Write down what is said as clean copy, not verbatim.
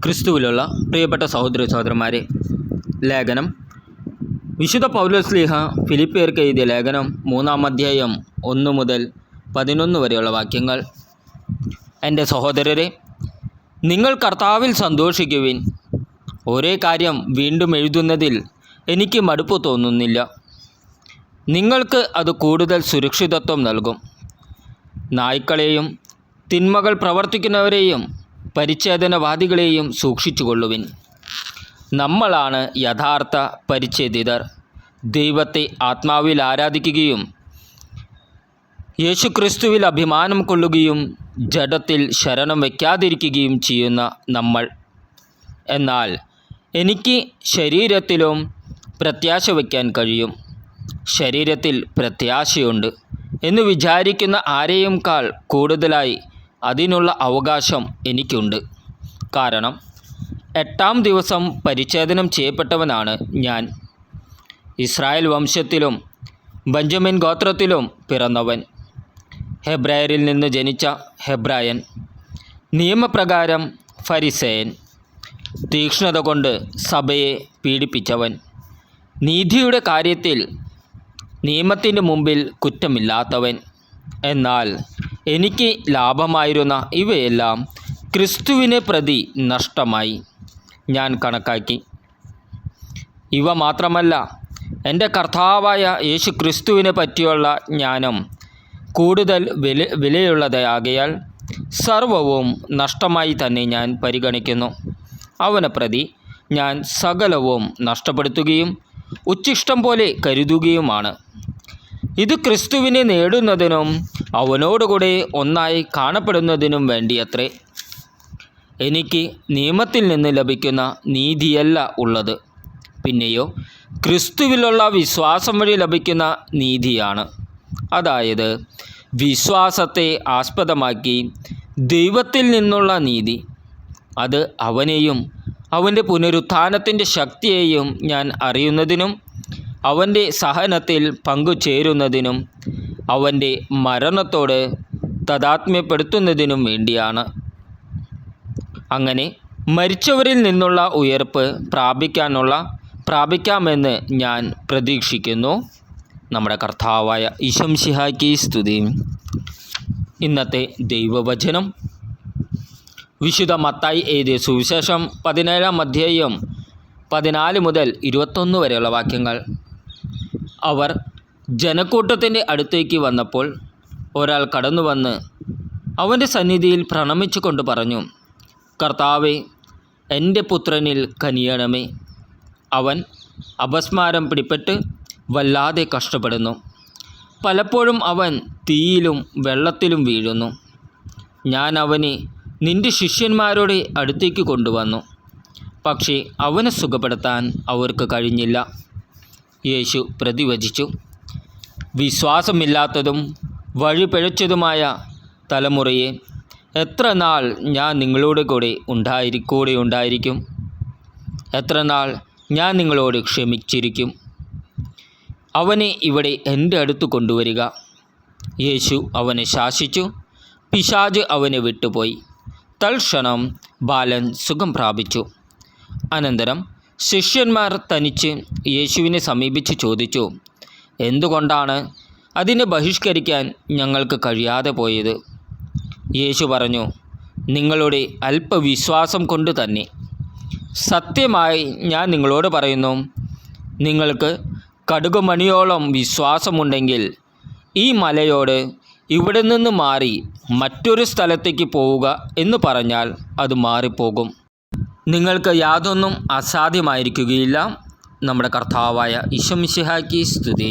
ക്രിസ്തുവിലുള്ള പ്രിയപ്പെട്ട സഹോദരി സഹോദരന്മാരെ, ലേഖനം വിശുദ്ധ പൗലോസ്ലീഹ ഫിലിപ്പിയർക്ക് എഴുതിയ ലേഖനം 3-ാം അധ്യായം 1 മുതൽ 11 വരെയുള്ള വാക്യങ്ങൾ. എൻ്റെ സഹോദരരെ, നിങ്ങൾ കർത്താവിൽ സന്തോഷിക്കുവിൻ. ഒരേ കാര്യം വീണ്ടും എഴുതുന്നതിൽ എനിക്ക് മടുപ്പ് തോന്നുന്നില്ല. നിങ്ങൾക്ക് അത് കൂടുതൽ സുരക്ഷിതത്വം നൽകും. നായ്ക്കളെയും തിന്മകൾ പ്രവർത്തിക്കുന്നവരെയും പരിച്ഛേദനവാദികളെയും സൂക്ഷിച്ചുകൊള്ളുവിൻ. നമ്മളാണ് യഥാർത്ഥ പരിച്ഛേദിതർ. ദൈവത്തെ ആത്മാവിൽ ആരാധിക്കുകയും യേശുക്രിസ്തുവിൽ അഭിമാനം കൊള്ളുകയും ജഡത്തിൽ ശരണം വയ്ക്കാതിരിക്കുകയും ചെയ്യുന്ന നമ്മൾ. എന്നാൽ എനിക്ക് ശരീരത്തിലും പ്രത്യാശ വയ്ക്കാൻ കഴിയും. ശരീരത്തിൽ പ്രത്യാശയുണ്ട് എന്ന് വിചാരിക്കുന്ന ആരെയുംക്കാൾ കൂടുതലായി അതിനുള്ള അവകാശം എനിക്കുണ്ട്. കാരണം 8-ാം ദിവസം പരിച്ഛേദനം ചെയ്യപ്പെട്ടവനാണ് ഞാൻ. Israel വംശത്തിലും Benjamin ഗോത്രത്തിലും പിറന്നവൻ. ഹെബ്രായരിൽ നിന്ന് ജനിച്ച ഹെബ്രായൻ. നിയമപ്രകാരം ഫരിസേയൻ. തീക്ഷ്ണത കൊണ്ട് സഭയെ പീഡിപ്പിച്ചവൻ. നീതിയുടെ കാര്യത്തിൽ നിയമത്തിൻ്റെ മുമ്പിൽ കുറ്റമില്ലാത്തവൻ. എന്നാൽ എനിക്ക് ലാഭമായിരുന്ന ഇവയെല്ലാം ക്രിസ്തുവിനെ പ്രതി നഷ്ടമായി ഞാൻ കണക്കാക്കി. ഇവ മാത്രമല്ല, എൻ്റെ കർത്താവായ യേശു ക്രിസ്തുവിനെ പറ്റിയുള്ള ജ്ഞാനം കൂടുതൽ വിലയുള്ളതാകയാൽ സർവവും നഷ്ടമായി തന്നെ ഞാൻ പരിഗണിക്കുന്നു. അവനെ പ്രതി ഞാൻ സകലവും നഷ്ടപ്പെടുത്തുകയും ഉച്ഛിഷ്ടം പോലെ കരുതുകയുമാണ്. ഇത് ക്രിസ്തുവിനെ നേടുന്നതിനും അവനോടുകൂടെ ഒന്നായി കാണപ്പെടുന്നതിനും വേണ്ടിയത്രേ. എനിക്ക് നിയമത്തിൽ നിന്ന് ലഭിക്കുന്ന നീതിയല്ല ഉള്ളത്, പിന്നെയോ ക്രിസ്തുവിലുള്ള വിശ്വാസം വഴി ലഭിക്കുന്ന നീതിയാണ്. അതായത് വിശ്വാസത്തെ ആസ്പദമാക്കി ദൈവത്തിൽ നിന്നുള്ള നീതി. അത് അവനെയും അവൻ്റെ പുനരുത്ഥാനത്തിൻ്റെ ശക്തിയെയും ഞാൻ അറിയുന്നതിനും അവൻ്റെ സഹനത്തിൽ പങ്കുചേരുന്നതിനും അവൻ്റെ മരണത്തോട് താദാത്മ്യപ്പെടുത്തുന്നതിനും വേണ്ടിയാണ്. അങ്ങനെ മരിച്ചവരിൽ നിന്നുള്ള ഉയർപ്പ് പ്രാപിക്കാമെന്ന് ഞാൻ പ്രതീക്ഷിക്കുന്നു. നമ്മുടെ കർത്താവായ ഈശോ മിശിഹായ്ക്ക് സ്തുതി. ഇന്നത്തെ ദൈവവചനം വിശുദ്ധ മത്തായി എഴുതിയ സുവിശേഷം 17-ാം അധ്യായം 14 മുതൽ 21 വരെയുള്ള വാക്യങ്ങൾ. അവർ ജനക്കൂട്ടത്തിൻ്റെ അടുത്തേക്ക് വന്നപ്പോൾ ഒരാൾ കടന്നു വന്ന് അവൻ്റെ സന്നിധിയിൽ പ്രണമിച്ചു കൊണ്ട് പറഞ്ഞു, കർത്താവേ, എൻ്റെ പുത്രനിൽ കനിയണമേ. അവൻ അപസ്മാരം പിടിപെട്ട് വല്ലാതെ കഷ്ടപ്പെടുന്നു. പലപ്പോഴും അവൻ തീയിലും വെള്ളത്തിലും വീഴുന്നു. ഞാൻ അവനെ നിൻ്റെ ശിഷ്യന്മാരുടെ അടുത്തേക്ക് കൊണ്ടുവന്നു, പക്ഷേ അവനെ സുഖപ്പെടുത്താൻ അവർക്ക് കഴിഞ്ഞില്ല. യേശു പ്രതിവചിച്ചു, വിശ്വാസമില്ലാത്തതും വഴിപിഴച്ചതുമായ തലമുറയെ, എത്ര നാൾ ഞാൻ നിങ്ങളോട് കൂടെ ഉണ്ടായിരിക്കും? എത്ര നാൾ ഞാൻ നിങ്ങളോട് ക്ഷമിച്ചിരിക്കും? അവനെ ഇവിടെ എൻ്റെ അടുത്ത് കൊണ്ടുവരിക. യേശു അവനെ ശാസിച്ചു. പിശാച് അവനെ വിട്ടുപോയി. തൽക്ഷണം ബാലൻ സുഖം പ്രാപിച്ചു. അനന്തരം ശിഷ്യന്മാർ തനിച്ച് യേശുവിനെ സമീപിച്ച് ചോദിച്ചു, എന്തുകൊണ്ടാണ് അതിനെ ബഹിഷ്കരിക്കാൻ ഞങ്ങൾക്ക് കഴിയാതെ പോയത്? യേശു പറഞ്ഞു, നിങ്ങളുടെ അല്പവിശ്വാസം കൊണ്ട് തന്നെ. സത്യമായി ഞാൻ നിങ്ങളോട് പറയുന്നു, നിങ്ങൾക്ക് കടുകുമണിയോളം വിശ്വാസമുണ്ടെങ്കിൽ ഈ മലയോട് ഇവിടെ നിന്ന് മാറി മറ്റൊരു സ്ഥലത്തേക്ക് പോവുക എന്ന് പറഞ്ഞാൽ അത് മാറിപ്പോകും. നിങ്ങൾക്ക് യാതൊന്നും അസാധ്യമായിരിക്കുകയില്ല. നമ്മുടെ കർത്താവായ ഈശോ മിശിഹായ്ക്ക് സ്തുതി.